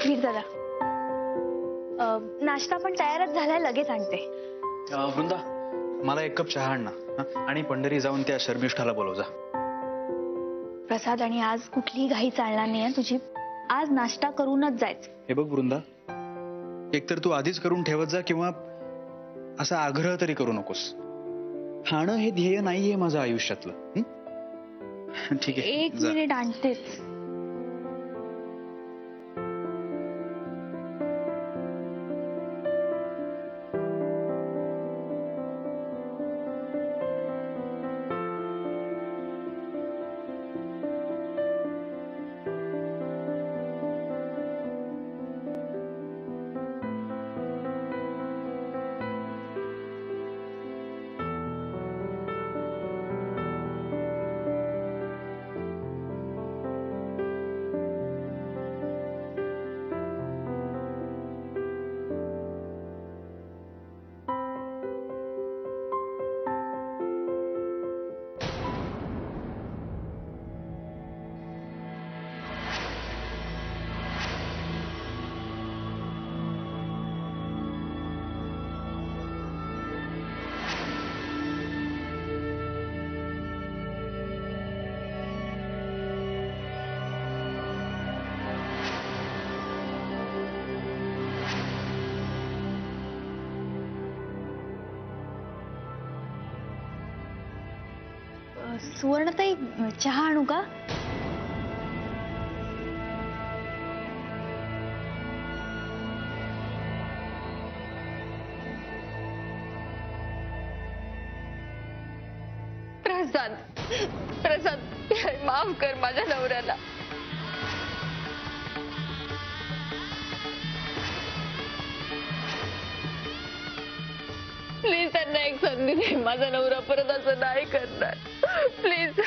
Please दादा, नाश्ता पण तयारच झालाय, लगेच आणते. वृंदा, मला 1 कप चहा आण ना. आणि पंढरी जाऊन त्या शर्मिष्ठाला बोलव जा. प्रसाद, आणि आज कुठलीही घाई चालणार नाहीये तुझी. आज नाश्ता करूनच जायचं. हे बघ वृंदा, एकतर तू आधीच करून ठेवत जा किंवा असा आग्रह तरी करू नकोस. खाणं हे ध्येय नाहीये माझं आयुष्यातलं. ठीक आहे, 1 मिनिट आणतेच. सुवर्णताई, चहा आणू का? प्रसाद, प्रसाद, माफ कर माझ्या नवऱ्याला. प्लीज त्यांना एक संधी दे. माझा नवरा परत असं नाही करणार. प्लीज.